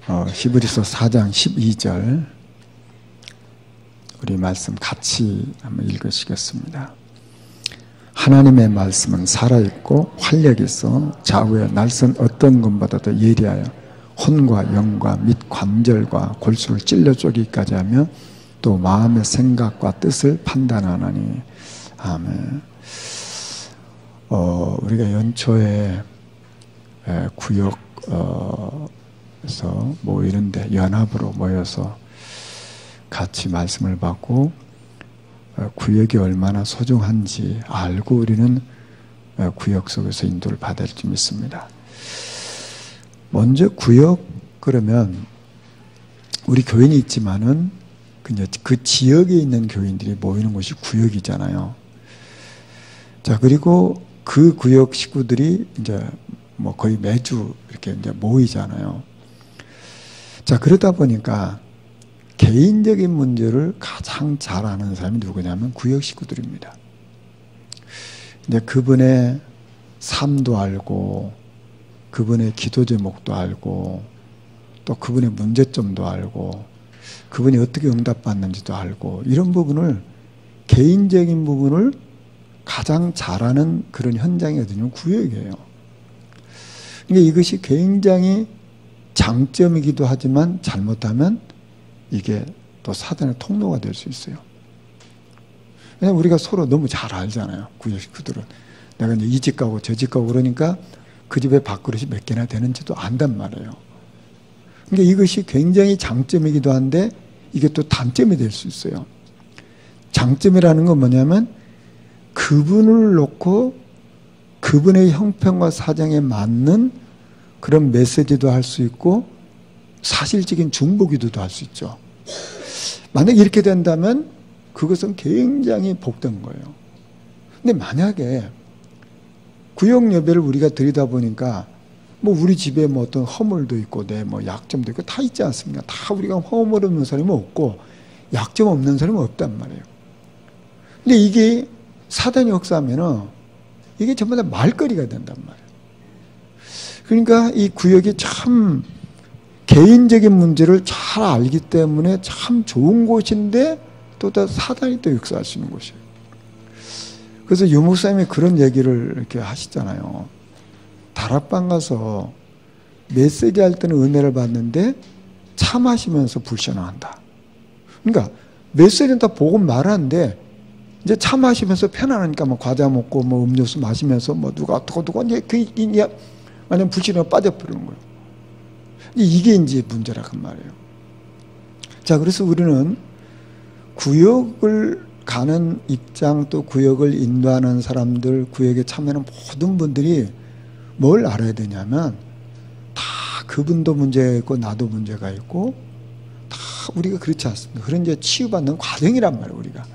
히브리서 4장 12절 우리 말씀 같이 한번 읽으시겠습니다. 하나님의 말씀은 살아있고 활력이 있어 좌우의 날선 어떤 것보다도 예리하여 혼과 영과 및 관절과 골수를 찔러 쪼기까지 하며 또 마음의 생각과 뜻을 판단하나니. 아멘. 우리가 연초에 구역에서 뭐 이런데 연합으로 모여서 같이 말씀을 받고 구역이 얼마나 소중한지 알고 우리는 구역 속에서 인도를 받을 줄 믿습니다. 먼저 구역 그러면 우리 교인이 있지만은 그 지역에 있는 교인들이 모이는 곳이 구역이잖아요. 자, 그리고 그 구역 식구들이 이제 뭐 거의 매주 이렇게 이제 모이잖아요. 자, 그러다 보니까 개인적인 문제를 가장 잘 아는 사람이 누구냐면 구역 식구들입니다. 이제 그분의 삶도 알고, 그분의 기도 제목도 알고, 또 그분의 문제점도 알고, 그분이 어떻게 응답받는지도 알고, 이런 부분을, 개인적인 부분을 가장 잘하는 그런 현장이 어디냐면 구역이에요. 그러니까 이것이 굉장히 장점이기도 하지만 잘못하면 이게 또 사단의 통로가 될 수 있어요. 왜냐하면 우리가 서로 너무 잘 알잖아요. 구역 식구들은. 내가 이제 이 집 가고 저 집 가고 그러니까 그 집에 밥그릇이 몇 개나 되는지도 안단 말이에요. 그러니까 이것이 굉장히 장점이기도 한데 이게 또 단점이 될 수 있어요. 장점이라는 건 뭐냐면 그분을 놓고 그분의 형편과 사정에 맞는 그런 메시지도 할 수 있고 사실적인 중보기도도 할 수 있죠. 만약에 이렇게 된다면 그것은 굉장히 복된 거예요. 근데 만약에 구역 예배를 우리가 드리다 보니까 뭐 우리 집에 뭐 어떤 허물도 있고 내 뭐 약점도 있고 다 있지 않습니까? 다 우리가 허물 없는 사람이 없고 약점 없는 사람이 없단 말이에요. 근데 이게 사단이 역사하면은 이게 전부 다 말거리가 된단 말이에요. 그러니까 이 구역이 참 개인적인 문제를 잘 알기 때문에 참 좋은 곳인데 또 다 사단이 또 역사할 수 있는 곳이에요. 그래서 유 목사님이 그런 얘기를 이렇게 하시잖아요. 다락방 가서 메시지 할 때는 은혜를 받는데 차 마시면서 불신앙한다. 그러니까 메시지는 다 복음 말하는데 이제 차 마시면서 편안하니까 뭐 과자 먹고 뭐 음료수 마시면서 뭐 누가 어떻고 이제 완전 불신앙에 빠져버리는 거예요. 이게 이제 문제라고 말이에요. 자, 그래서 우리는 구역을 가는 입장 또 구역을 인도하는 사람들, 구역에 참여하는 모든 분들이 뭘 알아야 되냐면 다 그분도 문제가 있고 나도 문제가 있고 다 우리가 그렇지 않습니다. 그런 이제 치유받는 과정이란 말이에요. 우리가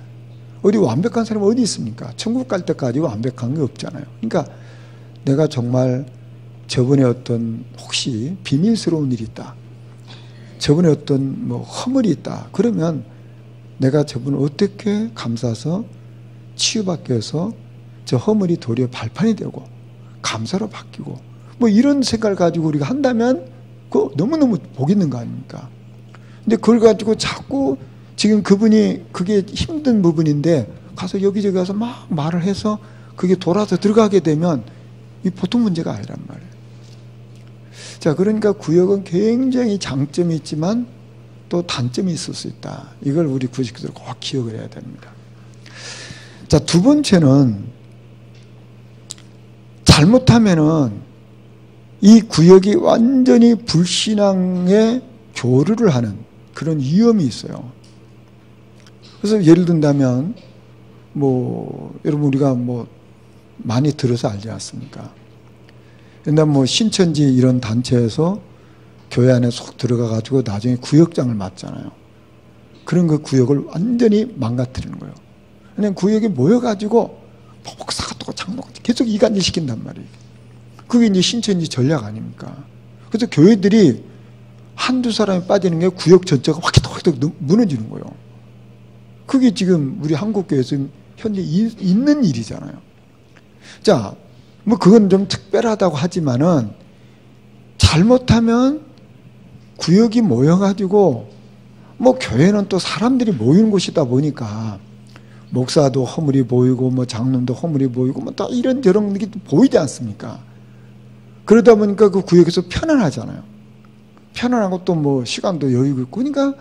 어디 완벽한 사람이 어디 있습니까? 천국 갈 때까지 완벽한 게 없잖아요. 그러니까 내가 정말 저번에 어떤 혹시 비밀스러운 일이 있다. 저번에 어떤 뭐 허물이 있다. 그러면 내가 저분을 어떻게 감싸서 치유받게 해서 저 허물이 도리어 발판이 되고 감사로 바뀌고 뭐 이런 생각을 가지고 우리가 한다면 그거 너무너무 복 있는 거 아닙니까? 근데 그걸 가지고 자꾸 지금 그분이 그게 힘든 부분인데 가서 여기저기 가서 막 말을 해서 그게 돌아서 들어가게 되면 이 보통 문제가 아니란 말이에요. 자, 그러니까 구역은 굉장히 장점이 있지만 또 단점이 있을 수 있다. 이걸 우리 구식구들 꼭 기억을 해야 됩니다. 자, 두 번째는 잘못하면은 이 구역이 완전히 불신앙에 교류를 하는 그런 위험이 있어요. 그래서 예를 든다면 뭐 여러분 우리가 뭐 많이 들어서 알지 않습니까? 옛날 뭐 신천지 이런 단체에서 교회 안에 속 들어가 가지고 나중에 구역장을 맡잖아요. 그런 그 구역을 완전히 망가뜨리는 거예요. 그냥 구역에 모여 가지고 목사가 또 장로가 계속 이간질 시킨단 말이에요. 그게 이제 신천지 전략 아닙니까? 그래서 교회들이 한두 사람이 빠지는 게 구역 전체가 확 무너지는 거예요. 그게 지금 우리 한국교회에서 현재 있는 일이잖아요. 자, 뭐 그건 좀 특별하다고 하지만은 잘못하면 구역이 모여가지고 뭐 교회는 또 사람들이 모이는 곳이다 보니까 목사도 허물이 보이고 뭐 장로도 허물이 보이고 뭐 또 이런저런 게 보이지 않습니까? 그러다 보니까 그 구역에서 편안하잖아요. 편안하고 또 뭐 시간도 여유가 있고 그러니까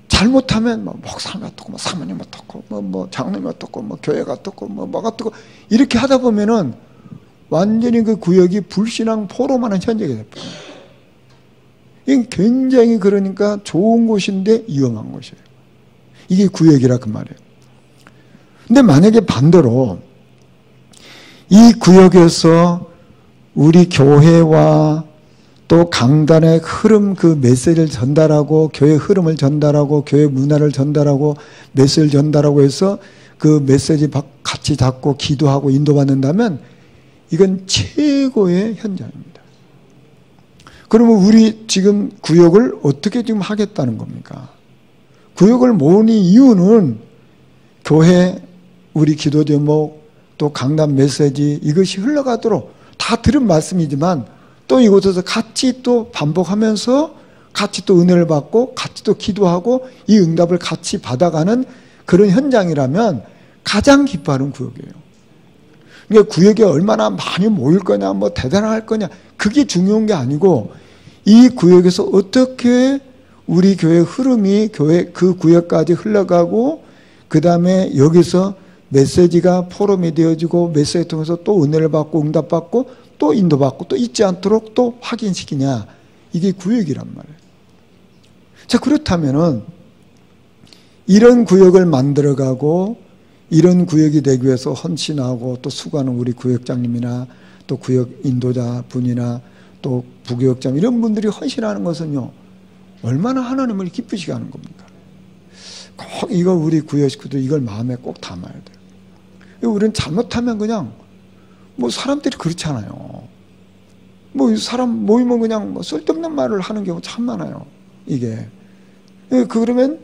잘못하면 뭐 목사님 어떻고 뭐 사모님 어떻고 뭐 장로님 어떻고 뭐 교회가 어떻고 뭐가 어떻고 이렇게 하다 보면은 완전히 그 구역이 불신앙 포로만한 현장이 돼버려요. 이게 굉장히 그러니까 좋은 곳인데 위험한 곳이에요. 이게 구역이라 그 말이에요. 근데 만약에 반대로 이 구역에서 우리 교회와 또 강단의 흐름 그 메시지를 전달하고 교회 흐름을 전달하고 교회 문화를 전달하고 메시지를 전달하고 해서 그 메시지 같이 잡고 기도하고 인도받는다면 이건 최고의 현장입니다. 그러면 우리 지금 구역을 어떻게 지금 하겠다는 겁니까? 구역을 모으는 이유는 교회 우리 기도 제목 또 강단 메시지 이것이 흘러가도록 다 들은 말씀이지만 또 이곳에서 같이 또 반복하면서 같이 또 은혜를 받고 같이 또 기도하고 이 응답을 같이 받아가는 그런 현장이라면 가장 기뻐하는 구역이에요. 그러니까 구역에 얼마나 많이 모일 거냐 뭐 대단할 거냐 그게 중요한 게 아니고 이 구역에서 어떻게 우리 교회 흐름이 교회 그 구역까지 흘러가고 그 다음에 여기서 메시지가 포럼이 되어지고 메시지 통해서 또 은혜를 받고 응답받고 또 인도받고 또 잊지 않도록 또 확인시키냐 이게 구역이란 말이에요. 자 그렇다면은 이런 구역을 만들어가고 이런 구역이 되기 위해서 헌신하고 또 수고하는 우리 구역장님이나 또 구역 인도자 분이나 또 부교역장 이런 분들이 헌신하는 것은요 얼마나 하나님을 기쁘시게 하는 겁니까? 꼭 이거 우리 구역 식구들 이걸 마음에 꼭 담아야 돼요. 우리는 잘못하면 그냥 뭐 사람들이 그렇잖아요. 뭐 사람 모이면 그냥 뭐 쓸데없는 말을 하는 경우 참 많아요. 이게 그러면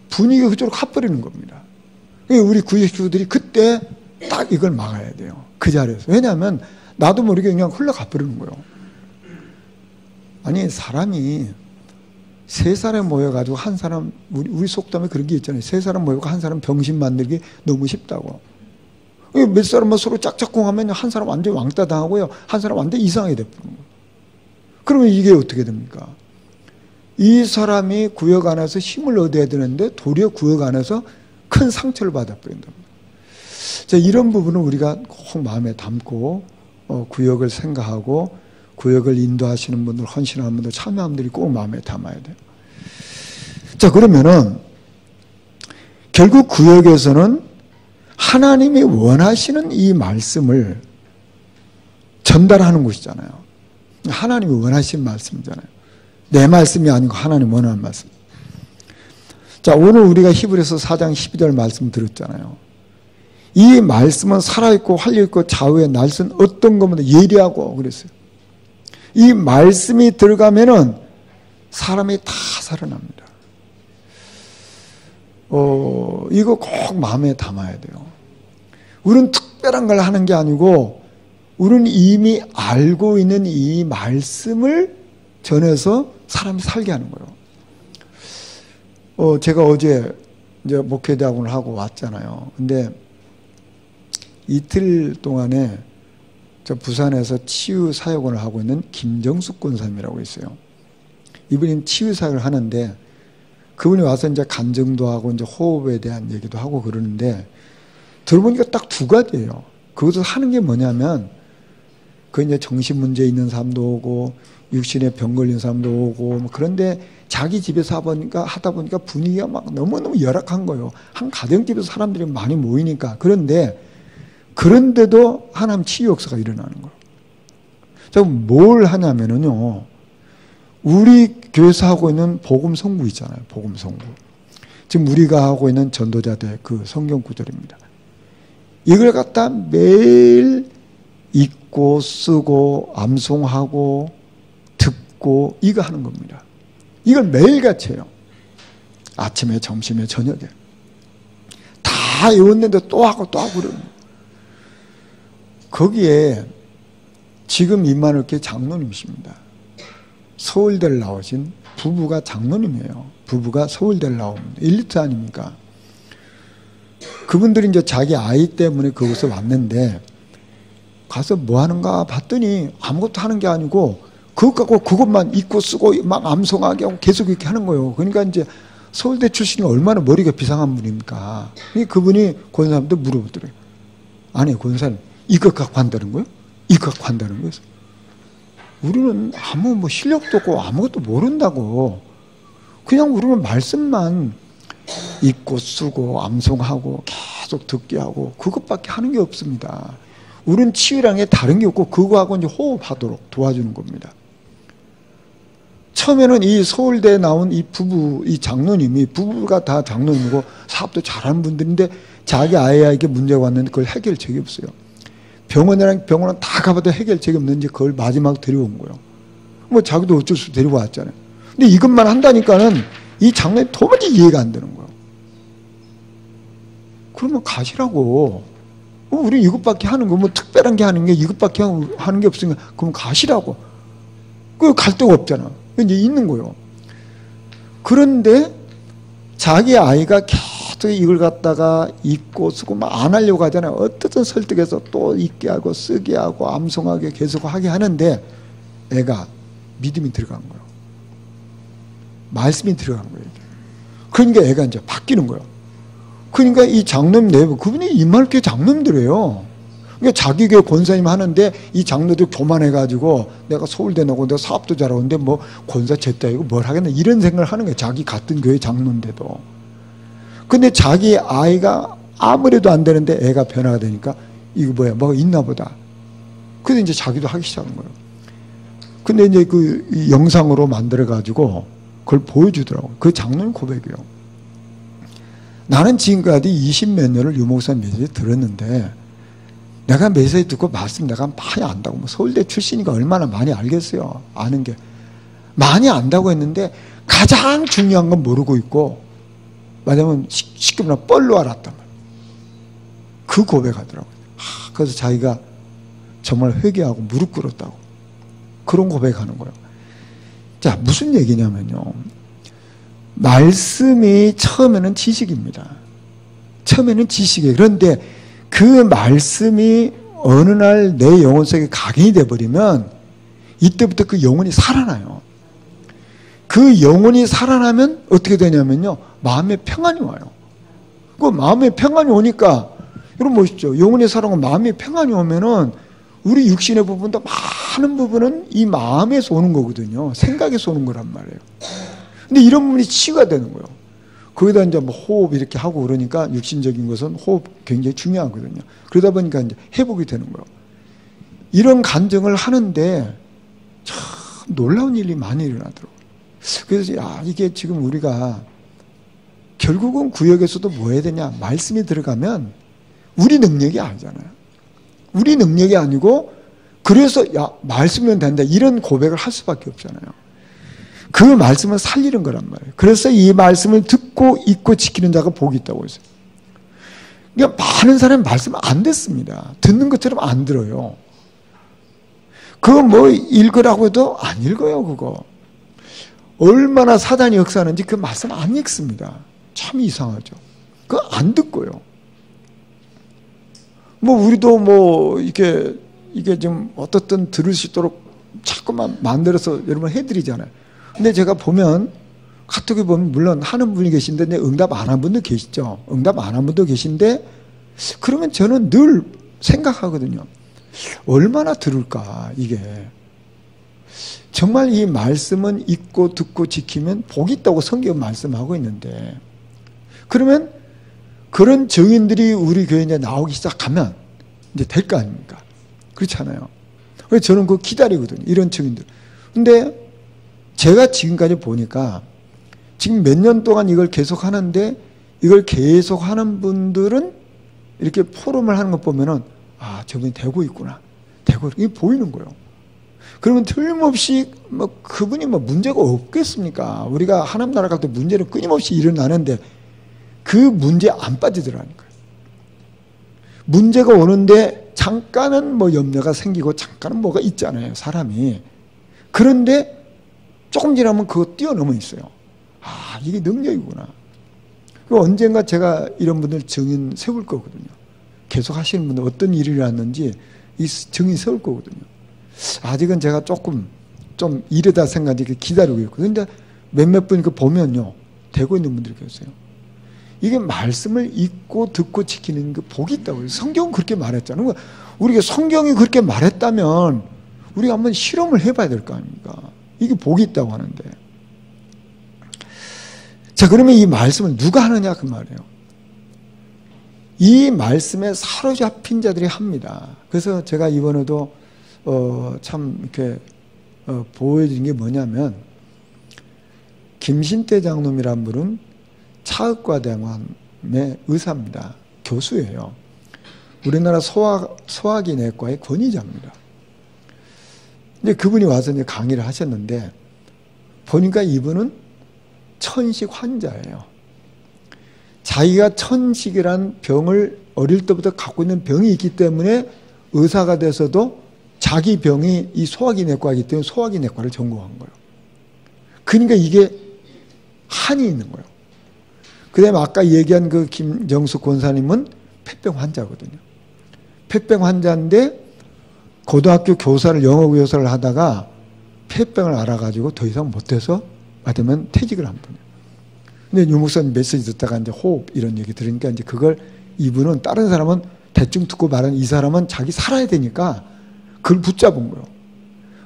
분위기가 그쪽으로 가버리는 겁니다. 우리 구역 식구들이 그때 딱 이걸 막아야 돼요. 그 자리에서. 왜냐하면 나도 모르게 그냥 흘러가 버리는 거예요. 아니 사람이 세 사람 모여가지고 한 사람 우리 속담에 그런 게 있잖아요. 세 사람 모여가 한 사람 병신 만들기 너무 쉽다고. 몇 사람만 서로 짝짝꿍하면 한 사람 완전히 왕따 당하고요. 한 사람 완전히 이상하게 돼버리는 거예요. 그러면 이게 어떻게 됩니까? 이 사람이 구역 안에서 힘을 얻어야 되는데 도리어 구역 안에서 큰 상처를 받아버린답니다. 자, 이런 부분은 우리가 꼭 마음에 담고 구역을 생각하고 구역을 인도하시는 분들, 헌신하는 분들, 참여하는 분들이 꼭 마음에 담아야 돼요. 자, 그러면은 결국 구역에서는 하나님이 원하시는 이 말씀을 전달하는 곳이잖아요. 하나님이 원하시는 말씀이잖아요. 내 말씀이 아니고 하나님 원하는 말씀. 자, 오늘 우리가 히브리서 4장 12절 말씀 들었잖아요. 이 말씀은 살아있고 활려있고 좌우의 날선 어떤 것보다 예리하고 그랬어요. 이 말씀이 들어가면은 사람이 다 살아납니다. 이거 꼭 마음에 담아야 돼요. 우리는 특별한 걸 하는 게 아니고 우리는 이미 알고 있는 이 말씀을 전해서 사람이 살게 하는 거예요. 제가 어제 이제 목회대학원을 하고 왔잖아요. 근데 이틀 동안에 저 부산에서 치유사역원을 하고 있는 김정숙 권사님이라고 있어요. 이분이 치유사역을 하는데 그분이 와서 이제 간증도 하고 이제 호흡에 대한 얘기도 하고 그러는데 들어보니까 딱 두 가지예요. 그것을 하는 게 뭐냐면 그 이제 정신 문제 있는 사람도 오고 육신에 병 걸린 사람도 오고 뭐 그런데 자기 집에서 하다 보니까 분위기가 막 너무너무 열악한 거예요. 한 가정집에서 사람들이 많이 모이니까. 그런데도 하나님 치유 역사가 일어나는 거예요. 자, 뭘 하냐면은요. 우리 교회에서 하고 있는 복음 성구 있잖아요. 복음 성구. 지금 우리가 하고 있는 전도자들 그 성경 구절입니다. 이걸 갖다 매일 읽고 쓰고 암송하고 듣고 이거 하는 겁니다. 이걸 매일같이 해요. 아침에 점심에 저녁에 다 외웠는데 또 하고 또 하고 그러는 거예요. 거기에 지금 임만울교 장로님이십니다. 서울대를 나오신 부부가 장로님이에요. 부부가 서울대를 나온 엘리트 아닙니까? 그분들이 이제 자기 아이 때문에 그곳에 왔는데 가서 뭐 하는가 봤더니 아무것도 하는 게 아니고 그것 갖고 그것만 읽고 쓰고 막 암송하게 하고 계속 이렇게 하는 거예요. 그러니까 이제 서울대 출신이 얼마나 머리가 비상한 분입니까? 그분이 권사님한테 물어보더래요. 아니 권사님 이것 갖고 한다는 거예요? 이것 갖고 한다는 거예요? 우리는 아무 뭐 실력도 없고 아무것도 모른다고. 그냥 우리는 말씀만 읽고 쓰고 암송하고 계속 듣게 하고 그것밖에 하는 게 없습니다. 우리는 치유라는 게 다른 게 없고 그거하고 이제 호흡하도록 도와주는 겁니다. 처음에는 이 서울대에 나온 이 부부, 이 장로님이 부부가 다 장로님이고 사업도 잘하는 분들인데 자기 아이에게 문제가 왔는데 그걸 해결책이 없어요. 병원이랑 병원은 다 가봐도 해결책이 없는지 그걸 마지막 데려온 거예요. 뭐 자기도 어쩔 수 없이 데리고 왔잖아요. 근데 이것만 한다니까는 이 장로님 도무지 이해가 안 되는 거예요. 그러면 가시라고. 우리 이것밖에 하는 거, 뭐 특별한 게 하는 게 이것밖에 하는 게 없으니까 그럼 가시라고. 그 갈 데가 없잖아. 이제 있는 거예요. 그런데 자기 아이가 계속 이걸 갖다가 읽고 쓰고 막 안 하려고 하잖아요. 어떻든 설득해서 또 읽게 하고 쓰게 하고 암송하게 계속 하게 하는데 애가 믿음이 들어간 거예요. 말씀이 들어간 거예요. 그러니까 애가 이제 바뀌는 거예요. 그러니까 이 장로님 내부 그분이 이말교회 장로님들이에요. 그러니까 자기 교회 권사님 하는데 이 장로들 교만해가지고 내가 서울대 나고 내가 사업도 잘하는데 뭐 권사 제따이고 뭘 하겠나 이런 생각을 하는 거예요. 자기 같은 교회 장로인데도. 근데 자기 아이가 아무래도 안 되는데 애가 변화가 되니까 이거 뭐가 있나 보다. 그래서 이제 자기도 하기 시작한 거예요. 근데 이제 그 영상으로 만들어가지고 그걸 보여주더라고요. 그 장로님 고백이에요. 나는 지금까지 20몇 년을 유목사님 메시지 들었는데 내가 메시지 듣고 말씀 내가 많이 안다고 뭐 서울대 출신이니까 얼마나 많이 알겠어요. 아는 게 많이 안다고 했는데 가장 중요한 건 모르고 있고 왜냐면 쉽게 말하면 뻘로 알았단 말이에요. 그 고백하더라고요. 그래서 자기가 정말 회개하고 무릎 꿇었다고 그런 고백하는 거예요. 자, 무슨 얘기냐면요. 말씀이 처음에는 지식입니다. 처음에는 지식이에요. 그런데 그 말씀이 어느 날 내 영혼 속에 각인이 돼버리면 이때부터 그 영혼이 살아나요. 그 영혼이 살아나면 어떻게 되냐면요. 마음에 평안이 와요. 그 마음에 평안이 오니까 여러분 보십시오. 영혼이 살아나고 마음에 평안이 오면은 우리 육신의 부분도 많은 부분은 이 마음에서 오는 거거든요. 생각에서 오는 거란 말이에요. 근데 이런 부분이 치유가 되는 거예요. 거기다 이제 뭐 호흡 이렇게 하고 그러니까 육신적인 것은 호흡 굉장히 중요하거든요. 그러다 보니까 이제 회복이 되는 거예요. 이런 간증을 하는데 참 놀라운 일이 많이 일어나더라고요. 그래서 이게 지금 우리가 결국은 구역에서도 뭐 해야 되냐. 말씀이 들어가면 우리 능력이 아니잖아요. 우리 능력이 아니고 그래서 말씀이면 된다. 이런 고백을 할 수밖에 없잖아요. 그 말씀을 살리는 거란 말이에요. 그래서 이 말씀을 듣고 읽고 지키는 자가 복이 있다고 했어요. 그러니까 많은 사람이 말씀 안 듣습니다. 듣는 것처럼 안 들어요. 그거 뭐 읽으라고 해도 안 읽어요. 그거. 얼마나 사단이 역사하는지 그 말씀 안 읽습니다. 참 이상하죠. 그거 안 듣고요. 뭐 우리도 뭐 이게 좀 어떻든 들을 수 있도록 자꾸만 만들어서 여러분 해드리잖아요. 근데 제가 보면 카톡에 보면 물론 하는 분이 계신데 응답 안 한 분도 계시죠. 응답 안 한 분도 계신데 그러면 저는 늘 생각하거든요. 얼마나 들을까 이게. 정말 이 말씀은 읽고 듣고 지키면 복이 있다고 성경 말씀하고 있는데 그러면 그런 증인들이 우리 교회에 이제 나오기 시작하면 이제 될 거 아닙니까? 그렇잖아요. 그래서 저는 그거 기다리거든요. 이런 증인들. 근데 제가 지금까지 보니까 지금 몇 년 동안 이걸 계속 하는데 이걸 계속 하는 분들은 이렇게 포럼을 하는 것 보면은 저분이 되고 있구나. 이게 보이는 거예요. 그러면 틀림없이 뭐 그분이 뭐 문제가 없겠습니까? 우리가 하나님 나라 갈 때 문제는 끊임없이 일어나는데 그 문제 안 빠지더라니까요. 문제가 오는데 잠깐은 뭐 염려가 생기고 잠깐은 뭐가 있잖아요. 사람이. 그런데 조금 지나면 그거 뛰어넘어 있어요. 아, 이게 능력이구나. 언젠가 제가 이런 분들 증인 세울 거거든요. 계속 하시는 분들 어떤 일이 일어났는지 이 증인 세울 거거든요. 아직은 제가 조금 좀 이르다 생각이 기다리고 있거든요. 근데 몇몇 분 보면요, 되고 있는 분들이 계세요. 이게 말씀을 읽고 듣고 지키는 그 복이 있다고요. 성경은 그렇게 말했잖아요. 그러니까 우리가 성경이 그렇게 말했다면 우리가 한번 실험을 해봐야 될 거 아닙니까? 이게 복이 있다고 하는데. 자, 그러면 이 말씀을 누가 하느냐 그 말이에요. 이 말씀에 사로잡힌 자들이 합니다. 그래서 제가 이번에도 참 이렇게 보여드린 게 뭐냐면, 김신태 장로님이란 분은 차의과대학원의 의사입니다. 교수예요. 우리나라 소화기 내과의 권위자입니다. 근데 그분이 와서 이제 강의를 하셨는데, 보니까 이분은 천식 환자예요. 자기가 천식이란 병을 어릴 때부터 갖고 있는 병이 있기 때문에 의사가 돼서도 자기 병이 이 소화기 내과이기 때문에 소화기 내과를 전공한 거예요. 그러니까 이게 한이 있는 거예요. 그 다음에 아까 얘기한 그 김정숙 권사님은 폐병 환자거든요. 폐병 환자인데 고등학교 교사를, 영어 교사를 하다가 폐병을 알아가지고 더 이상 못해서 받으면 퇴직을 한 분이에요. 근데 유 목사님 메시지 듣다가 이제 호흡 이런 얘기 들으니까 이제 그걸 이분은 다른 사람은 대충 듣고 말하는 이 사람은 자기 살아야 되니까 그걸 붙잡은 거예요.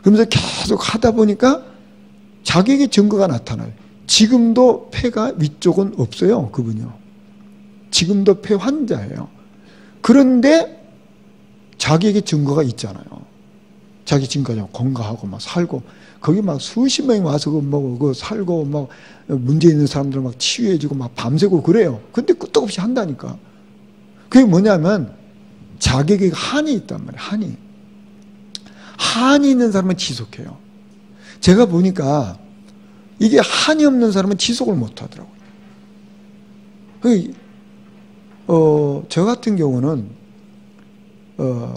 그러면서 계속 하다 보니까 자기에게 증거가 나타나요. 지금도 폐가 위쪽은 없어요. 그분이요. 지금도 폐 환자예요. 그런데 자기에게 증거가 있잖아요. 자기 증거죠. 건강하고 막 살고 거기 막 수십 명이 와서 그 살고 막 문제 있는 사람들 막 치유해주고 막 밤새고 그래요. 근데 끄떡없이 한다니까. 그게 뭐냐면 자기에게 한이 있단 말이에요. 한이 있는 사람은 지속해요. 제가 보니까 이게 한이 없는 사람은 지속을 못 하더라고요. 저 같은 경우는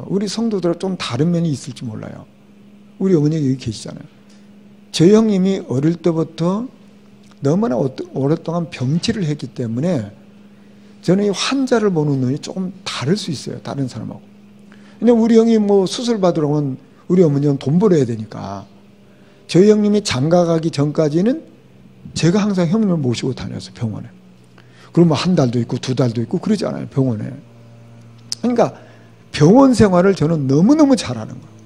우리 성도들과 좀 다른 면이 있을지 몰라요. 우리 어머니가 여기 계시잖아요. 저희 형님이 어릴 때부터 너무나 오랫동안 병치를 했기 때문에 저는 이 환자를 보는 눈이 조금 다를 수 있어요. 다른 사람하고. 근데 우리 형이 뭐 수술 받으러 오면 우리 어머니는 돈 벌어야 되니까 저희 형님이 장가 가기 전까지는 제가 항상 형님을 모시고 다녔어요. 병원에. 그러면 한 달도 있고 두 달도 있고 그러지 않아요. 병원에. 그러니까 병원 생활을 저는 너무너무 잘하는 거예요.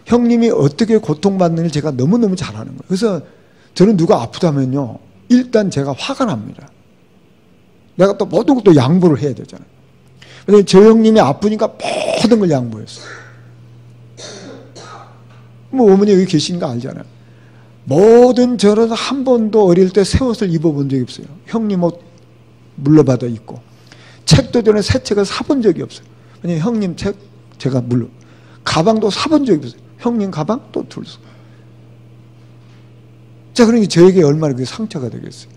형님이 어떻게 고통받는지 제가 너무너무 잘하는 거예요. 그래서 저는 누가 아프다면요, 일단 제가 화가 납니다. 내가 또 모든 것도 양보를 해야 되잖아요. 그래서 저 형님이 아프니까 모든 걸 양보했어요. 뭐 어머니 여기 계신 거 알잖아요. 모든 저는 한 번도 어릴 때 새 옷을 입어본 적이 없어요. 형님 옷 물려받아 입고 책도 전에 새 책을 사본 적이 없어요. 왜냐면 형님 책 제가 가방도 사본 적이 없어요. 형님 가방 또 들었어. 자, 그러니 저에게 얼마나 그게 상처가 되겠어요.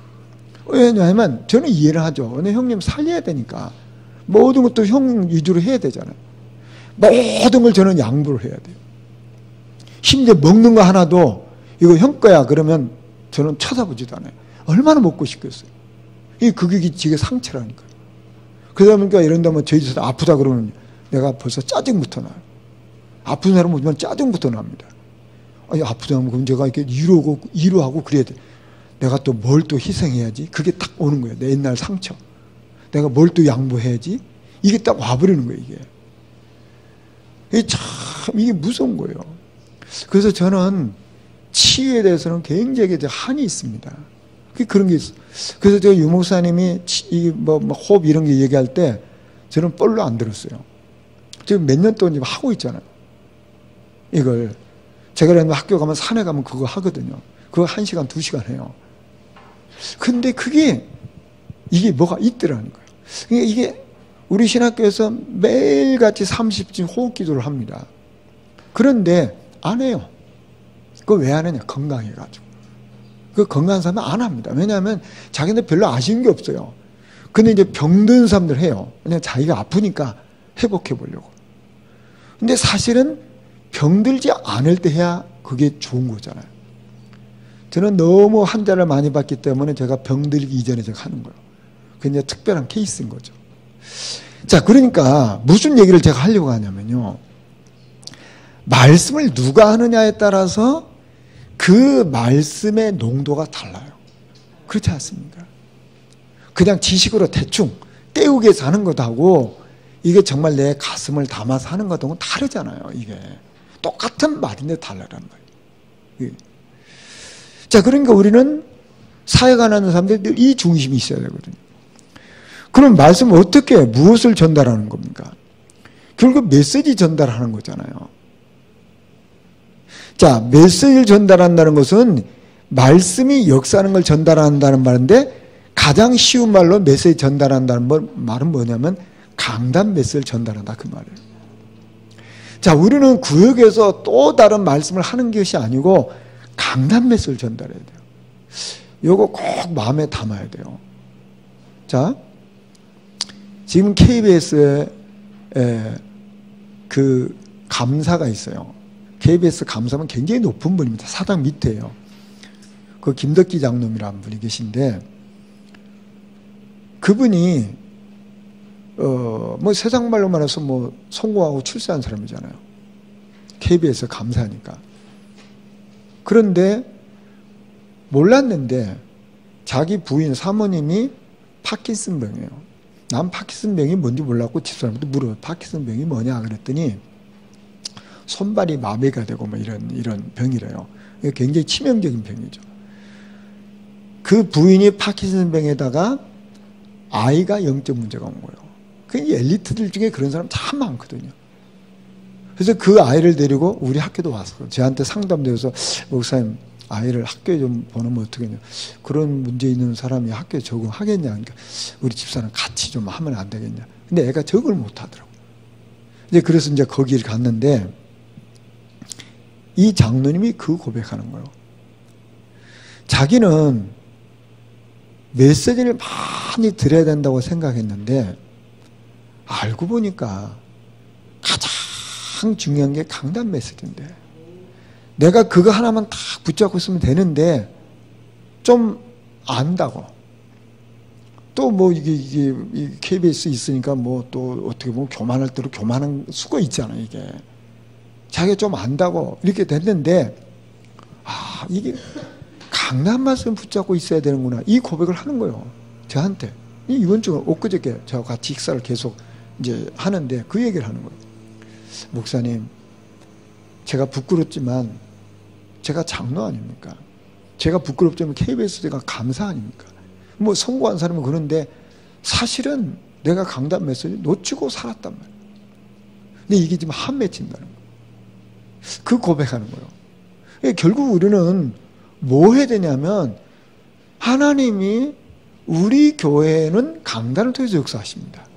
왜냐하면 저는 이해를 하죠. 근데 형님 살려야 되니까 모든 것도 형 위주로 해야 되잖아요. 모든 걸 저는 양보를 해야 돼요. 심지어 먹는 거 하나도 이거 형 거야 그러면 저는 쳐다보지도 않아요. 얼마나 먹고 싶겠어요. 이게 그게 지게 상처라니까요. 그러다 보니까 이런다면 저희 집에서 아프다 그러면 내가 벌써 짜증부터 나요. 아픈 사람 보면 짜증부터 납니다. 아니, 아프다 하면 그럼 제가 이렇게 위로하고 그래야 돼. 내가 또 뭘 또 희생해야지. 그게 딱 오는 거예요. 내 옛날 상처. 내가 뭘 또 양보해야지. 이게 딱 와버리는 거예요, 이게. 이게 참, 이게 무서운 거예요. 그래서 저는 치유에 대해서는 굉장히 한이 있습니다. 그런 게 있어요. 그래서 저 유목사님이 호흡 이런 게 얘기할 때 저는 뻘로 안 들었어요. 지금 몇 년 동안 하고 있잖아요. 이걸. 제가 학교 가면 산에 가면 그거 하거든요. 그거 1시간, 2시간 해요. 근데 이게 뭐가 있더라는 거예요. 그러니까 이게 우리 신학교에서 매일같이 30분 호흡 기도를 합니다. 그런데 안 해요. 그거 왜 안 하냐? 건강해가지고. 그 건강한 사람은 안 합니다. 왜냐하면 자기는 별로 아쉬운 게 없어요. 근데 이제 병든 사람들 해요. 그냥 자기가 아프니까 회복해 보려고. 근데 사실은 병들지 않을 때 해야 그게 좋은 거잖아요. 저는 너무 환자를 많이 봤기 때문에 제가 병들기 이전에 제가 하는 거예요. 그게 특별한 케이스인 거죠. 자, 그러니까 무슨 얘기를 제가 하려고 하냐면요. 말씀을 누가 하느냐에 따라서 그 말씀의 농도가 달라요. 그렇지 않습니까? 그냥 지식으로 대충 때우기 위해서 하는 것하고 이게 정말 내 가슴을 담아서 하는 것하고는 다르잖아요. 이게 똑같은 말인데 달라라는 거예요. 자, 그러니까 우리는 사회가 하는 사람들 이 중심이 있어야 되거든요. 그럼 말씀을 어떻게 무엇을 전달하는 겁니까? 결국 메시지 전달하는 거잖아요. 자, 메시지를 전달한다는 것은 말씀이 역사하는 걸 전달한다는 말인데 가장 쉬운 말로 메시지 전달한다는 말은 뭐냐면 강단 메시지를 전달한다 그 말이에요. 자, 우리는 구역에서 또 다른 말씀을 하는 것이 아니고 강단 메시지를 전달해야 돼요. 이거 꼭 마음에 담아야 돼요. 자, 지금 KBS에 그 감사가 있어요. KBS 감사는 굉장히 높은 분입니다. 사당 밑에요. 그 김덕기 장로님이라는 분이 계신데 그분이 뭐 세상 말로 말해서 뭐 성공하고 출세한 사람이잖아요. KBS 감사니까. 그런데 몰랐는데 자기 부인 사모님이 파킨슨 병이에요. 난 파킨슨 병이 뭔지 몰랐고 집사람한테 물어요. 파킨슨 병이 뭐냐 그랬더니 손발이 마비가 되고 뭐 이런 병이래요. 굉장히 치명적인 병이죠. 그 부인이 파킨슨 병에다가 아이가 영적 문제가 온 거예요. 그 엘리트들 중에 그런 사람 참 많거든요. 그래서 그 아이를 데리고 우리 학교도 왔어요. 저한테 상담되어서 목사님 아이를 학교에 좀 보내면 어떻겠냐. 그런 문제 있는 사람이 학교에 적응하겠냐. 그러니까 우리 집사람 같이 좀 하면 안 되겠냐. 근데 애가 적응을 못 하더라고요. 그래서 이제 거기를 갔는데 이 장로님이 그 고백하는 거예요. 자기는 메시지를 많이 드려야 된다고 생각했는데 알고 보니까 가장 중요한 게 강단 메시지인데 내가 그거 하나만 딱 붙잡고 있으면 되는데 좀 안다고 또 뭐 이게 KBS 있으니까 뭐 또 어떻게 보면 교만할 대로 교만한 수가 있잖아요. 이게 자기가 좀 안다고 이렇게 됐는데 이게 강단 말씀 붙잡고 있어야 되는구나 이 고백을 하는 거예요. 저한테 이번 주 엊그저께 저하고 같이 식사를 계속 이제 하는데 그 얘기를 하는 거예요. 목사님, 제가 부끄럽지만 제가 장로 아닙니까? 제가 부끄럽지만 KBS가 감사 아닙니까? 뭐 성공한 사람은 그런데 사실은 내가 강단 메시지 놓치고 살았단 말이에요. 근데 이게 지금 한 맺힌다는 거예요. 그 고백하는 거예요. 결국 우리는 뭐 해야 되냐면 하나님이 우리 교회는 강단을 통해서 역사하십니다.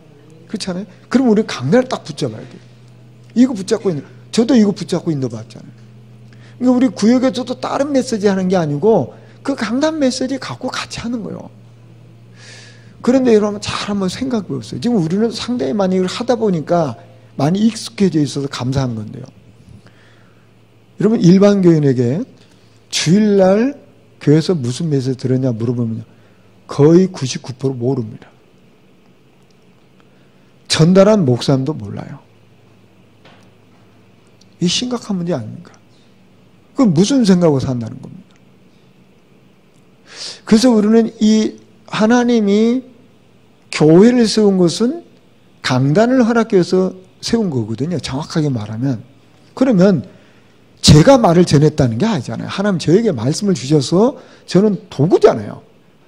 그렇잖아요? 그럼 우리 강단을 딱 붙잡아야 돼요. 이거 붙잡고 있는, 저도 이거 붙잡고 인도받잖아요. 그러니까 우리 구역에서도 다른 메시지 하는 게 아니고 그 강단 메시지 갖고 같이 하는 거예요. 그런데 여러분 잘 한번 생각해 보세요. 지금 우리는 상당히 많이 이걸 하다 보니까 많이 익숙해져 있어서 감사한 건데요. 여러분 일반 교인에게 주일날 교회에서 무슨 메시지 들었냐 물어보면 거의 99% 모릅니다. 전달한 목사님도 몰라요. 이 심각한 문제 아닙니까? 그럼 무슨 생각으로 산다는 겁니다. 그래서 우리는 이 하나님이 교회를 세운 것은 강단을 허락해 서 세운 거거든요. 정확하게 말하면. 그러면 제가 말을 전했다는 게 아니잖아요. 하나님 저에게 말씀을 주셔서 저는 도구잖아요.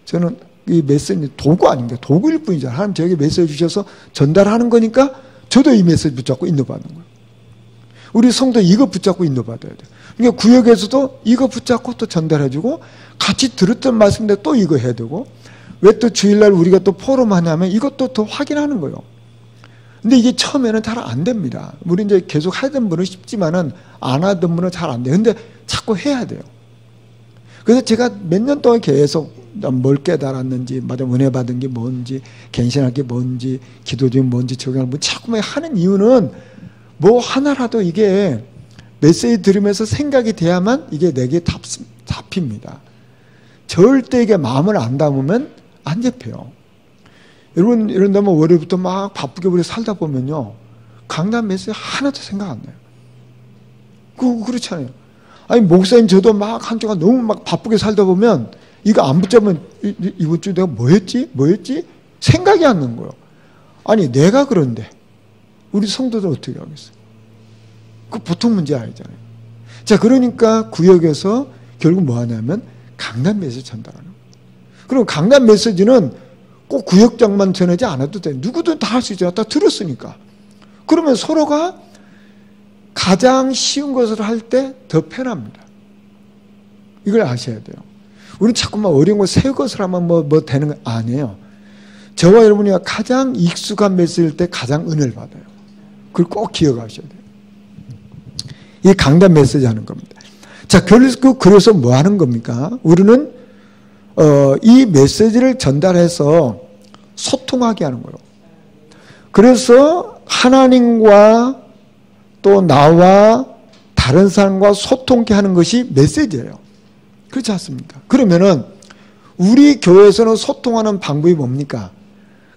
저는 이 메시지 도구 아닙니까? 도구일 뿐이잖아요. 하나님 저에게 메시지 주셔서 전달하는 거니까 저도 이 메시지 붙잡고 인도받는 거예요. 우리 성도 이거 붙잡고 인도받아야 돼요. 그러니까 구역에서도 이거 붙잡고 또 전달해주고 같이 들었던 말씀인데 또 이거 해야 되고 왜 또 주일날 우리가 또 포럼 하냐면 이것도 더 확인하는 거예요. 근데 이게 처음에는 잘 안 됩니다. 우리 이제 계속 하던 분은 쉽지만은 안 하던 분은 잘 안 돼요. 근데 자꾸 해야 돼요. 그래서 제가 몇 년 동안 계속 뭘 깨달았는지, 은혜 받은 게 뭔지, 갱신할 게 뭔지, 기도 중에 뭔지 적용하는 분 자꾸만 하는 이유는 뭐 하나라도 이게 메시지 들으면서 생각이 돼야만 이게 내게 잡힙니다. 절대 이게 마음을 안 담으면 안 잡혀요. 여러분, 이런다면 월요일부터 막 바쁘게 우리 살다 보면요. 강단 메시지 하나도 생각 안 나요. 그렇잖아요. 아니, 목사님 저도 막 한 주간 너무 막 바쁘게 살다 보면 이거 안 붙잡으면 이번 주 내가 뭐 했지? 생각이 안 나는 거예요. 아니, 내가 그런데 우리 성도들 어떻게 하겠어요? 그 보통 문제 아니잖아요. 자, 그러니까 구역에서 결국 뭐 하냐면 강단 메시지 전달하는 거예요. 그럼 강단 메시지는 꼭 구역장만 전하지 않아도 돼. 누구든 다 할 수 있잖아. 다 들었으니까. 그러면 서로가 가장 쉬운 것을 할 때 더 편합니다. 이걸 아셔야 돼요. 우리는 자꾸만 어려운 거, 새 것을 하면 뭐 되는 거 아니에요. 저와 여러분이 가장 익숙한 메시지일 때 가장 은혜를 받아요. 그걸 꼭 기억하셔야 돼요. 이 강단 메시지 하는 겁니다. 자, 그래서 뭐 하는 겁니까? 우리는 이 메시지를 전달해서 소통하게 하는 거예요. 그래서 하나님과 또 나와 다른 사람과 소통케 하는 것이 메시지예요. 그렇지 않습니까? 그러면은 우리 교회에서는 소통하는 방법이 뭡니까?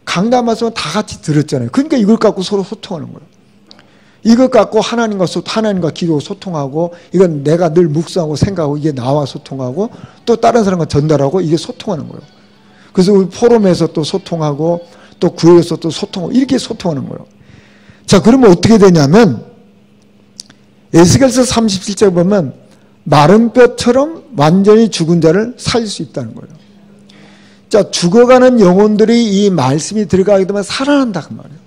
강단 말씀은 다 같이 들었잖아요. 그러니까 이걸 갖고 서로 소통하는 거예요. 이것 갖고 하나님과 기도 소통하고, 이건 내가 늘 묵상하고 생각하고, 이게 나와 소통하고, 또 다른 사람과 전달하고, 이게 소통하는 거예요. 그래서 우리 포럼에서 또 소통하고, 또 구역에서 또 소통하고, 이렇게 소통하는 거예요. 자, 그러면 어떻게 되냐면 에스겔서 37절 보면 마른 뼈처럼 완전히 죽은 자를 살릴 수 있다는 거예요. 자, 죽어가는 영혼들이 이 말씀이 들어가게 되면 살아난다 그 말이에요.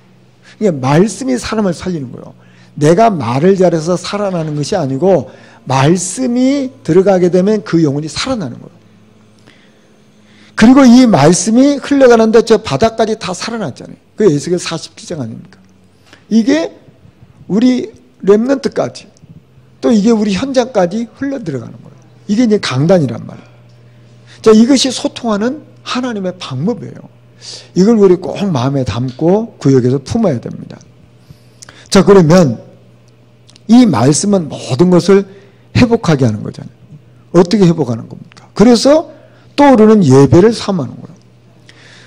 이게 말씀이 사람을 살리는 거예요. 내가 말을 잘해서 살아나는 것이 아니고 말씀이 들어가게 되면 그 영혼이 살아나는 거예요. 그리고 이 말씀이 흘러가는데 저 바닥까지 다 살아났잖아요. 그 에스겔 47장 아닙니까? 이게 우리 렘넌트까지, 또 이게 우리 현장까지 흘러 들어가는 거예요. 이게 이제 강단이란 말이에요. 자, 이것이 소통하는 하나님의 방법이에요. 이걸 우리 꼭 마음에 담고 구역에서 품어야 됩니다. 자, 그러면 이 말씀은 모든 것을 회복하게 하는 거잖아요. 어떻게 회복하는 겁니까? 그래서 또 우리는 예배를 삼하는 거예요.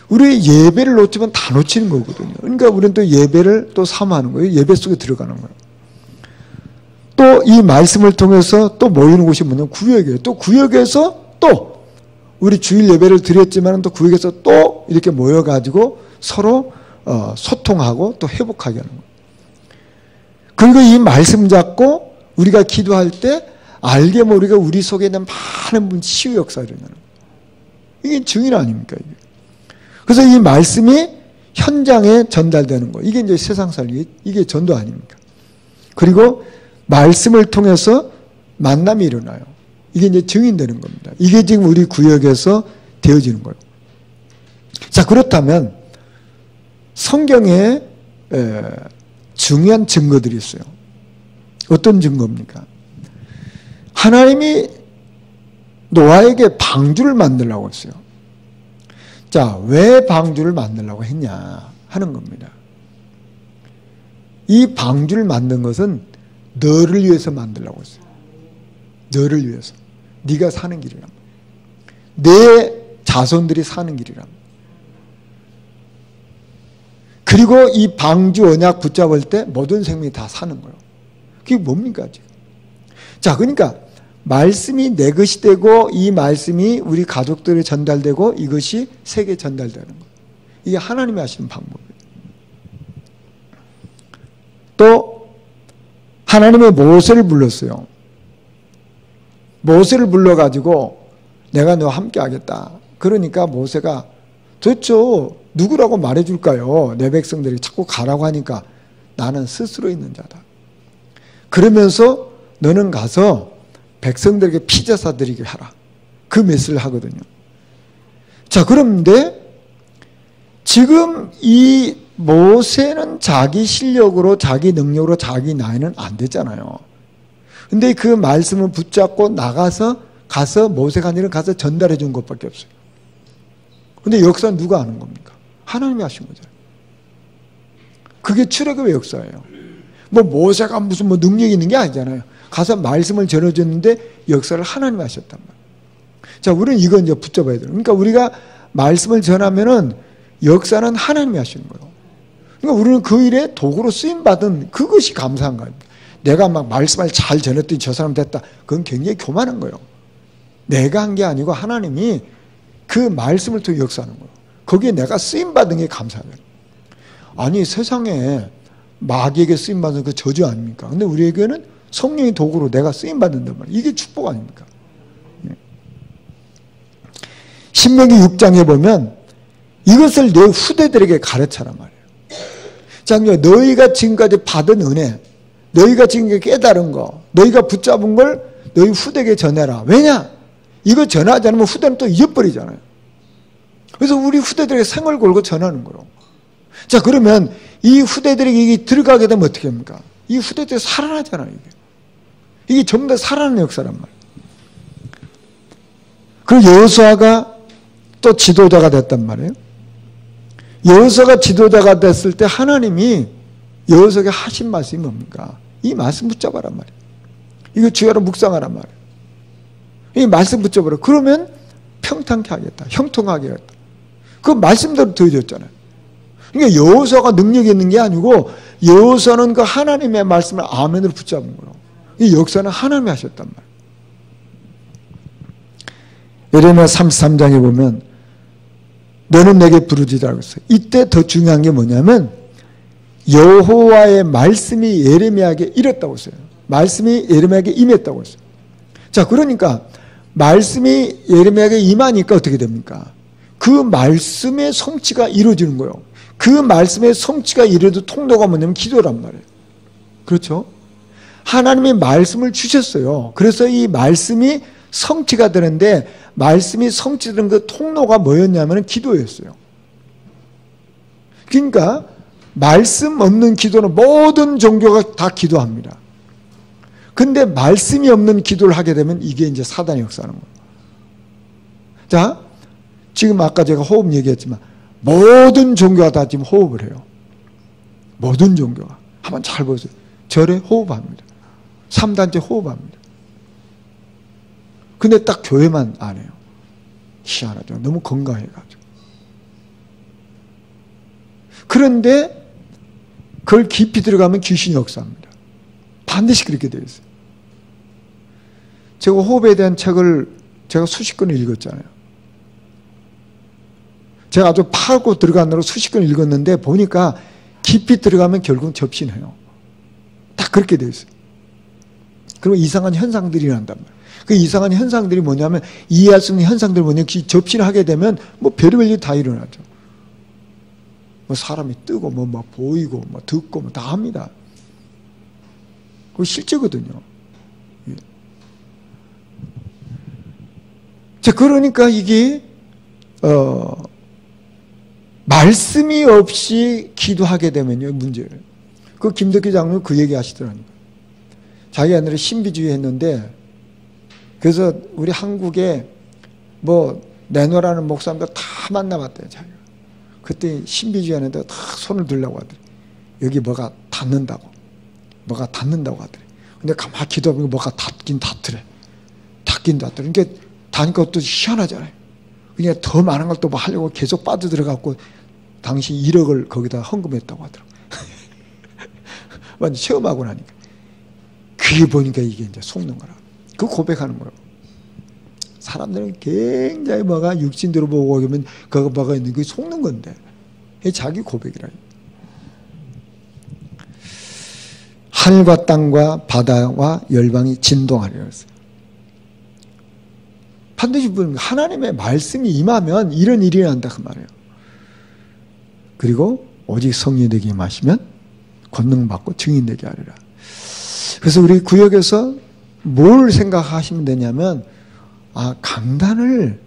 우리 예배를 놓치면 다 놓치는 거거든요. 그러니까 우리는 또 예배를 또 삼하는 거예요. 예배 속에 들어가는 거예요. 또 이 말씀을 통해서 또 모이는 곳이 뭐냐면 구역이에요. 또 구역에서 또 우리 주일 예배를 드렸지만 또 구역에서 또 이렇게 모여가지고 서로 소통하고 또 회복하게 하는 거예요. 그리고 이 말씀 잡고 우리가 기도할 때 알게 모르게 우리 속에 있는 많은 분 치유 역사가 일어나는 거예요. 이게 증인 아닙니까? 이게. 그래서 이 말씀이 현장에 전달되는 거예요. 이게 이제 세상 살기, 이게 전도 아닙니까? 그리고 말씀을 통해서 만남이 일어나요. 이게 이제 증인되는 겁니다. 이게 지금 우리 구역에서 되어지는 거예요. 자, 그렇다면 성경에 중요한 증거들이 있어요. 어떤 증거입니까? 하나님이 노아에게 방주를 만들라고 했어요. 자, 왜 방주를 만들라고 했냐 하는 겁니다. 이 방주를 만든 것은 너를 위해서 만들라고 했어요. 너를 위해서. 네가 사는 길이란 말이야. 내 자손들이 사는 길이란 말이야. 그리고 이 방주 언약 붙잡을 때 모든 생명이 다 사는 거예요. 그게 뭡니까 지금? 자, 그러니까 말씀이 내 것이 되고 이 말씀이 우리 가족들에 전달되고 이것이 세계에 전달되는 거예요. 이게 하나님이 하시는 방법이에요. 또 하나님의 모세를 불렀어요. 모세를 불러가지고 내가 너와 함께 하겠다. 그러니까 모세가 도대체 누구라고 말해줄까요? 내 백성들이 자꾸 가라고 하니까 나는 스스로 있는 자다. 그러면서 너는 가서 백성들에게 피자 사드리게 하라. 그 메시지를 하거든요. 자, 그런데 지금 이 모세는 자기 실력으로, 자기 능력으로, 자기 나이는 안 되잖아요. 근데 그 말씀을 붙잡고 가서 모세가 아니라 가서 전달해 준 것밖에 없어요. 근데 역사는 누가 하는 겁니까? 하나님이 하신 거잖아요. 그게 출애굽의 역사예요. 뭐 모세가 무슨 능력이 있는 게 아니잖아요. 가서 말씀을 전해줬는데 역사를 하나님이 하셨단 말이에요. 자, 우리는 이거 이제 붙잡아야 돼요. 그러니까 우리가 말씀을 전하면은 역사는 하나님이 하시는 거예요. 그러니까 우리는 그 일에 도구로 쓰임받은 그것이 감사한 거예요. 내가 막 말씀을 잘 전했더니 저 사람 됐다. 그건 굉장히 교만한 거예요. 내가 한 게 아니고 하나님이 그 말씀을 통해 역사하는 거예요. 거기에 내가 쓰임받은 게 감사해요. 아니, 세상에 마귀에게 쓰임받은 그 저주 아닙니까? 근데 우리에게는 성령의 도구로 내가 쓰임받는단 말이에요. 이게 축복 아닙니까? 신명기 6장에 보면 이것을 내 후대들에게 가르쳐란 말이에요. 자, 너희가 지금까지 받은 은혜, 너희가 지금 깨달은 거, 너희가 붙잡은 걸 너희 후대에게 전해라. 왜냐? 이거 전하지 않으면 후대는 또 잊어버리잖아요. 그래서 우리 후대들에게 생을 걸고 전하는 거예요. 자, 그러면 이 후대들에게 이게 들어가게 되면 어떻게 합니까? 이 후대들이 살아나잖아요, 이게 전부 다 살아나는 역사란 말이에요. 그리고 여호수아가 또 지도자가 됐단 말이에요. 여호수아가 지도자가 됐을 때 하나님이 여호수아에게 하신 말씀이 뭡니까? 이 말씀 붙잡아란 말이에요. 이거 주야로 묵상하란 말이에요. 이 말씀 붙잡아라. 그러면 평탄케 하겠다. 형통하게 하겠다. 그 말씀대로 들어줬잖아요. 그러니까 여호수아가 능력이 있는 게 아니고 여호수아는 그 하나님의 말씀을 아멘으로 붙잡은 거예요. 이 역사는 하나님이 하셨단 말이에요. 예레미야 33장에 보면 너는 내게 부르짖으라고 했어요. 이때 더 중요한 게 뭐냐면 여호와의 말씀이 예레미야에게 이랬다고 했어요. 말씀이 예레미야에게 임했다고 했어요. 자, 그러니까 말씀이 예레미야에게 임하니까 어떻게 됩니까? 그 말씀의 성취가 이루어지는 거예요. 그 말씀의 성취가 이루어도 통로가 뭐냐면 기도란 말이에요. 그렇죠? 하나님이 말씀을 주셨어요. 그래서 이 말씀이 성취가 되는데 말씀이 성취되는 그 통로가 뭐였냐면 기도였어요. 그러니까 말씀 없는 기도는 모든 종교가 다 기도합니다. 근데 말씀이 없는 기도를 하게 되면 이게 이제 사단의 역사하는 거예요. 자, 지금 아까 제가 호흡 얘기했지만 모든 종교가 다 지금 호흡을 해요. 모든 종교가. 한번 잘 보세요. 절에 호흡합니다. 3단체 호흡합니다. 근데 딱 교회만 안 해요. 희한하죠. 너무 건강해가지고. 그런데 그걸 깊이 들어가면 귀신이 역사합니다. 반드시 그렇게 되어 있어요. 제가 호흡에 대한 책을 제가 수십 권을 읽었잖아요. 제가 아주 파고 들어가느라 수십 권을 읽었는데 보니까 깊이 들어가면 결국은 접신해요. 딱 그렇게 되어 있어요. 그리고 이상한 현상들이 일어난단 말이에요. 그 이상한 현상들이 뭐냐면 이해할 수 있는 현상들이 뭐냐면 접신을 하게 되면 뭐 별의별 일이 다 일어나죠. 뭐 사람이 뜨고 뭐 보이고 뭐 듣고 뭐 다 합니다. 그거 실제거든요. 예. 자, 그러니까 이게 말씀이 없이 기도하게 되면요 문제예요. 그 김덕기 장로는 그 얘기 하시더라고요. 자기 옛날에 신비주의 했는데 그래서 우리 한국에 뭐 내노라는 목사님들 다 만나봤대요. 자기가. 그때 신비주의 하는데 다 손을 들려고 하더래. 여기 뭐가 닿는다고. 뭐가 닿는다고 하더래. 근데 가만히 기도하면 뭐가 닿긴 닿더래. 닿긴 닿더래. 그러니까 닿으니까 또 희한하잖아요. 그냥 더 많은 걸 또 뭐 하려고 계속 빠져들어갖고 당시 1억을 거기다 헌금했다고 하더라고요. 완전 체험하고 나니까. 그게 보니까 이게 이제 속는 거라. 그 고백하는 거라고. 사람들은 굉장히 뭐가 육신대로 보고 오면 그거 뭐가 있는 게 속는 건데. 이게 자기 고백이라. 하늘과 땅과 바다와 열방이 진동하리라 했어요. 반드시 하나님의 말씀이 임하면 이런 일이 난다 그 말이에요. 그리고 오직 성령에게 임하시면 권능받고 증인되게 하리라. 그래서 우리 구역에서 뭘 생각하시면 되냐면 강단을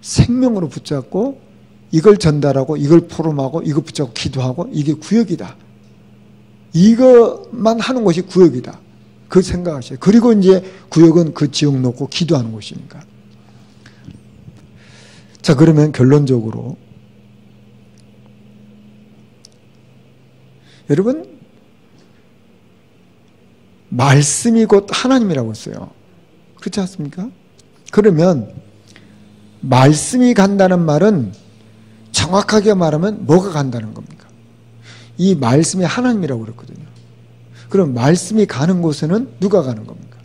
생명으로 붙잡고 이걸 전달하고 이걸 포럼하고 이거 붙잡고 기도하고 이게 구역이다. 이것만 하는 것이 구역이다. 그 생각하셔요. 그리고 이제 구역은 그 지역 놓고 기도하는 곳이니까. 자, 그러면 결론적으로 여러분 말씀이 곧 하나님이라고 했어요. 그렇지 않습니까? 그러면 말씀이 간다는 말은 정확하게 말하면 뭐가 간다는 겁니까? 이 말씀이 하나님이라고 그랬거든요. 그럼 말씀이 가는 곳에는 누가 가는 겁니까?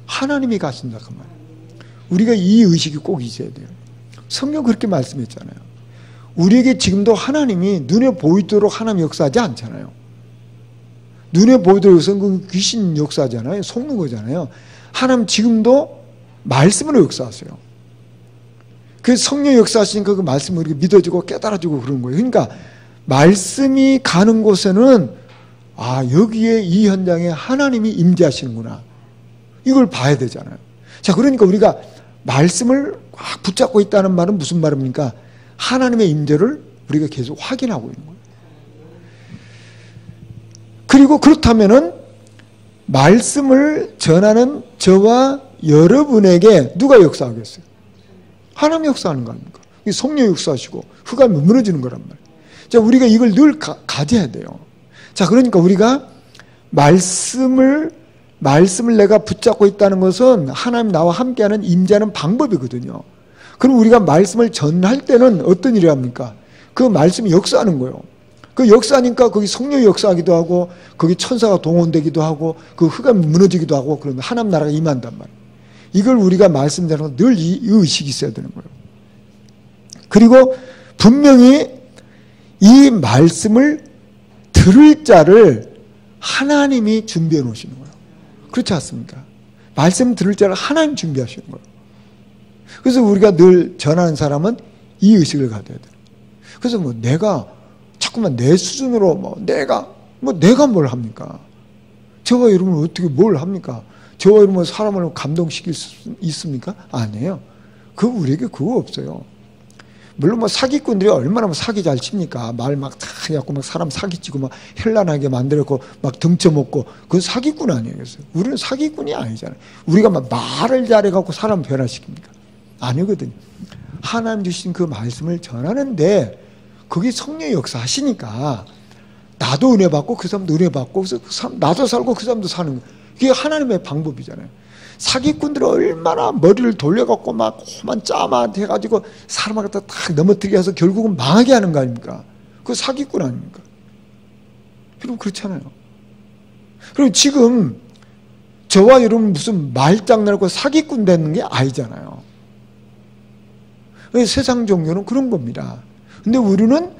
하나님이 가신다 그 말이에요. 우리가 이 의식이 꼭 있어야 돼요. 성경 그렇게 말씀했잖아요. 우리에게 지금도 하나님이 눈에 보이도록 하나님 역사하지 않잖아요. 눈에 보이도록 역사는 귀신 역사하잖아요. 속는 거잖아요. 하나님 지금도 말씀으로 역사하세요. 그 성령 역사하시니까 그 말씀을 우리가 믿어지고 깨달아지고 그런 거예요. 그러니까 말씀이 가는 곳에는 여기에 이 현장에 하나님이 임재하시는구나. 이걸 봐야 되잖아요. 자, 그러니까 우리가 말씀을 붙잡고 있다는 말은 무슨 말입니까? 하나님의 임재를 우리가 계속 확인하고 있는 거예요. 그리고 그렇다면은 말씀을 전하는 저와 여러분에게 누가 역사하겠어요? 하나님이 역사하는 거 아닙니까? 성령이 역사하시고 흑암이 무너지는 거란 말이에요. 자, 우리가 이걸 늘 가져야 돼요. 자, 그러니까 우리가 말씀을 내가 붙잡고 있다는 것은 하나님 나와 함께하는 임재하는 방법이거든요. 그럼 우리가 말씀을 전할 때는 어떤 일을 합니까? 그 말씀이 역사하는 거예요. 그 역사하니까 거기 성령이 역사하기도 하고 거기 천사가 동원되기도 하고 그 흑암이 무너지기도 하고 그러면 하나님 나라가 임한단 말이에요. 이걸 우리가 말씀드리는 늘 이 의식이 있어야 되는 거예요. 그리고 분명히 이 말씀을 들을 자를 하나님이 준비해 놓으시는 거예요. 그렇지 않습니까? 말씀 들을 자를 하나님 준비하시는 거예요. 그래서 우리가 늘 전하는 사람은 이 의식을 가져야 돼요. 그래서 내가 자꾸만 내 수준으로 내가 뭘 합니까? 저와 여러분은 어떻게 뭘 합니까? 저와 여러분 사람을 감동시킬 수 있습니까? 아니에요. 우리에게 그거 없어요. 물론 사기꾼들이 얼마나 사기 잘 칩니까? 말 막 다 해갖고 사람 사기치고 현란하게 만들었고 등쳐먹고 그건 사기꾼 아니에요. 그래서 우리는 사기꾼이 아니잖아요. 우리가 말을 잘해갖고 사람 변화시킵니까? 아니거든요. 하나님 주신 그 말씀을 전하는데 그게 성령의 역사하시니까 나도 은혜 받고 그 사람도 은혜 받고 그래서 나도 살고 그 사람도 사는 거예요. 그게 하나님의 방법이잖아요. 사기꾼들은 얼마나 머리를 돌려갖고 험한 짜만 해가지고 사람을 갖다 딱 넘어뜨리게 해서 결국은 망하게 하는 거 아닙니까? 그거 사기꾼 아닙니까? 여러분 그렇잖아요. 그리고 지금 저와 여러분 무슨 말장난하고 사기꾼 되는 게 아니잖아요. 세상 종교는 그런 겁니다. 근데 우리는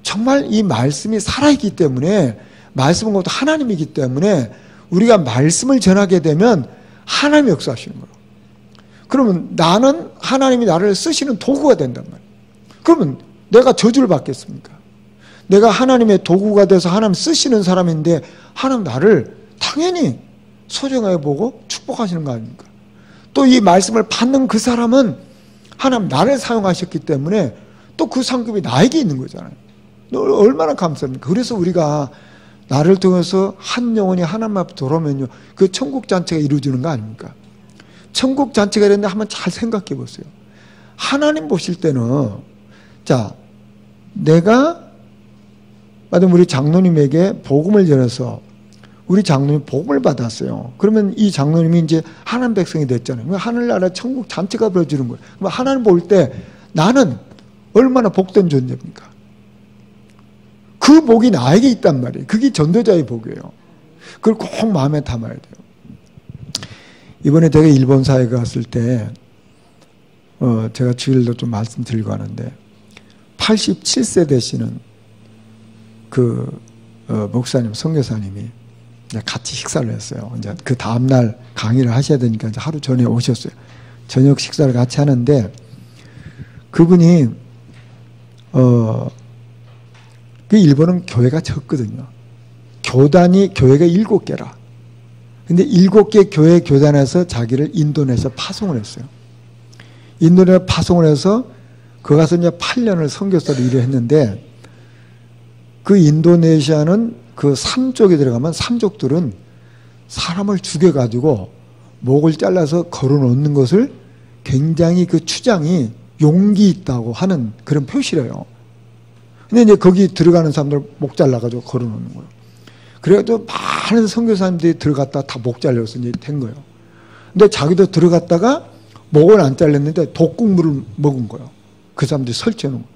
정말 이 말씀이 살아있기 때문에 말씀은 것도 하나님이기 때문에 우리가 말씀을 전하게 되면 하나님이 역사하시는 거예요. 그러면 나는 하나님이 나를 쓰시는 도구가 된단 말이에요. 그러면 내가 저주를 받겠습니까? 내가 하나님의 도구가 돼서 하나님 쓰시는 사람인데 하나님 나를 당연히 소중하게 보고 축복하시는 거 아닙니까? 또 이 말씀을 받는 그 사람은 하나님 나를 사용하셨기 때문에 또 그 상급이 나에게 있는 거잖아요. 얼마나 감사합니까? 그래서 우리가 나를 통해서 한 영혼이 하나님 앞에 돌아오면요, 그 천국 잔치가 이루어지는 거 아닙니까? 천국 잔치가 이랬는데 한번 잘 생각해 보세요. 하나님 보실 때는, 자, 내가 만약 우리 장로님에게 복음을 전해서 우리 장로님이 복음을 받았어요. 그러면 이 장로님이 이제 하나님 백성이 됐잖아요. 하늘나라 천국 잔치가 벌어지는 거예요. 그럼 하나님 볼 때 나는 얼마나 복된 존재입니까? 그 복이 나에게 있단 말이에요. 그게 전도자의 복이에요. 그걸 꼭 마음에 담아야 돼요. 이번에 제가 일본 사회 갔을 때 제가 주일도 좀 말씀드리고 하는데 87세 되시는 목사님, 선교사님이 같이 식사를 했어요. 이제 그 다음날 강의를 하셔야 되니까 이제 하루 전에 오셨어요. 저녁 식사를 같이 하는데 그분이 그 일본은 교회가 적거든요. 교회가 7개라. 근데 7개 교회 교단에서 자기를 인도네시아 파송을 했어요. 인도네시아 파송을 해서 거기 가서 이제 8년을 선교사로 일을 했는데 그 인도네시아는 그 산 쪽에 들어가면 산족들은 사람을 죽여가지고 목을 잘라서 걸어놓는 것을 굉장히 그 추장이 용기 있다고 하는 그런 표시래요. 근데 이제 거기 들어가는 사람들 목 잘라가지고 걸어놓는 거예요. 그래가지고 많은 선교사님들이 들어갔다 다 목 잘려서 이제 된 거예요. 근데 자기도 들어갔다가 목을 안 잘랐는데 독국물을 먹은 거예요. 그 사람들이 설치해 놓은 거예요.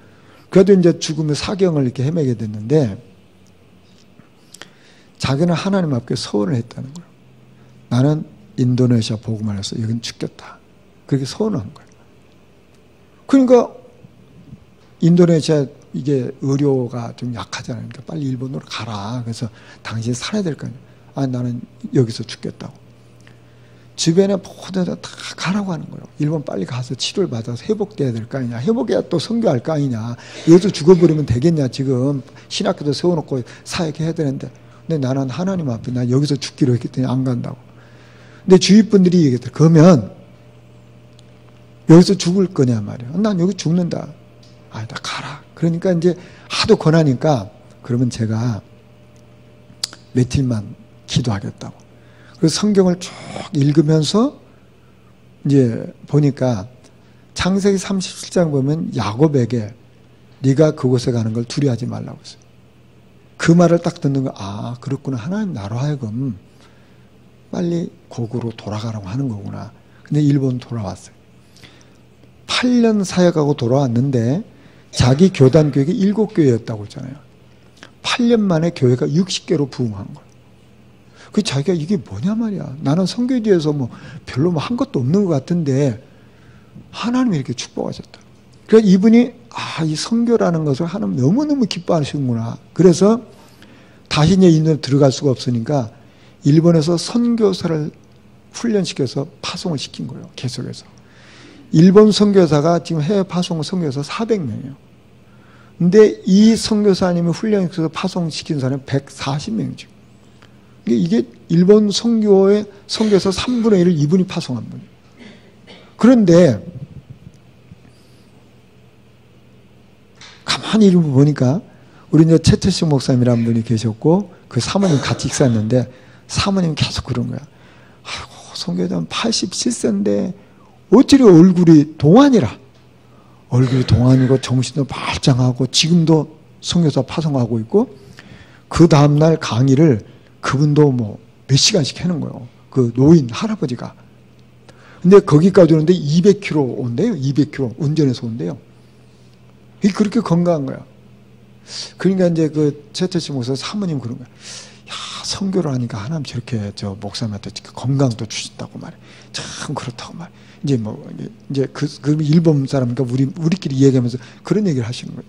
그래도 이제 죽음의 사경을 이렇게 헤매게 됐는데 자기는 하나님 앞에 서원을 했다는 거예요. 나는 인도네시아 복음을 해서 여긴 죽겠다. 그렇게 서원한 거예요. 그러니까 인도네시아 이게 의료가 좀 약하잖아요. 그러니까 빨리 일본으로 가라. 그래서 당신이 살아야 될 거 아니에요. 아, 나는 여기서 죽겠다고. 주변에 모두 다 가라고 하는 거예요. 일본 빨리 가서 치료를 받아서 회복돼야 될 거 아니냐. 회복해야 또 선교할 거 아니냐. 여기서 죽어버리면 되겠냐. 지금 신학교도 세워놓고 사역해야 되는데. 근데 나는 하나님 앞에 나 여기서 죽기로 했기 때문에 안 간다고. 근데 주위 분들이 얘기했더니 그러면 여기서 죽을 거냐 말이야. 난 여기 죽는다. 아, 나 가라. 그러니까 이제 하도 권하니까 그러면 제가 며칠만 기도하겠다고. 그래서 성경을 쭉 읽으면서 이제 보니까 창세기 37장 보면 야곱에게 네가 그곳에 가는 걸 두려워하지 말라고 했어요. 그 말을 딱 듣는 거, 아, 그렇구나. 하나님 나로 하여금 빨리 고국으로 돌아가라고 하는 거구나. 근데 일본 돌아왔어요. 8년 사역하고 돌아왔는데 자기 교단 교회가 7교회였다고 했잖아요. 8년 만에 교회가 60개로 부흥한 거예요. 그 자기가 이게 뭐냐 말이야. 나는 선교에 대해서 뭐 별로 뭐 한 것도 없는 것 같은데 하나님이 이렇게 축복하셨다. 그래서 이분이 이 선교라는 것을 하나님 너무너무 기뻐하시는구나. 그래서 다시 이제 인도에 들어갈 수가 없으니까 일본에서 선교사를 훈련시켜서 파송을 시킨 거예요. 계속해서. 일본 선교사가 지금 해외 파송 선교사 400명이에요. 근데 이 선교사님이 훈련시켜서 파송시킨 사람이 140명이죠. 이게 일본 선교의 선교사 3분의 1을 이분이 파송한 분이에요. 그런데 가만히 이러고 보니까 우리 이제 최태식 목사님이라는 분이 계셨고 그 사모님 같이 식사했는데 사모님이 계속 그런 거야. 아이고 선교사는 87세인데 어찌리 얼굴이 동안이라. 얼굴이 동안이고 정신도 말짱하고 지금도 선교사 파송하고 있고 그 다음날 강의를 그분도 뭐 몇 시간씩 하는 거예요. 그 노인 할아버지가. 근데 거기까지 오는데 200km 온대요. 200km 운전해서 온대요. 이게 그렇게 건강한 거야. 그러니까 이제 그 최태식 목사 사모님 그런 거야. 야, 선교를 하니까 하나님 저렇게 저 목사님한테 건강도 주신다고 말해. 참 그렇다고 말해. 이제 뭐 이제 그 일본 사람이니까 우리끼리 얘기하면서 그런 얘기를 하시는 거예요.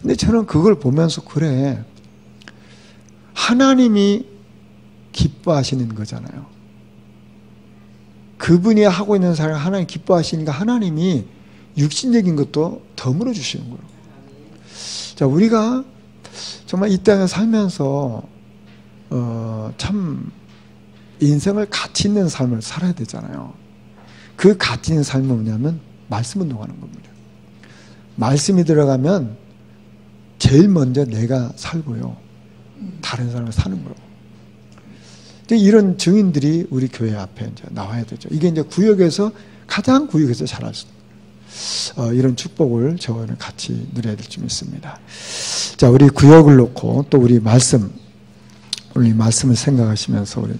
근데 저는 그걸 보면서 그래. 하나님이 기뻐하시는 거잖아요. 그분이 하고 있는 사람을 하나님 기뻐하시니까 하나님이 육신적인 것도 덤으로 주시는 거예요. 자, 우리가 정말 이 땅에 살면서 참 인생을 가치 있는 삶을 살아야 되잖아요. 그 가치 있는 삶은 뭐냐면 말씀 운동하는 겁니다. 말씀이 들어가면 제일 먼저 내가 살고요. 다른 사람을 사는 거예요. 이런 증인들이 우리 교회 앞에 이제 나와야 되죠. 이게 이제 구역에서 가장 구역에서 잘할 수 있는 이런 축복을 저는 같이 누려야 될 줄 믿습니다. 자, 우리 구역을 놓고 또 우리 말씀을 생각하시면서 우리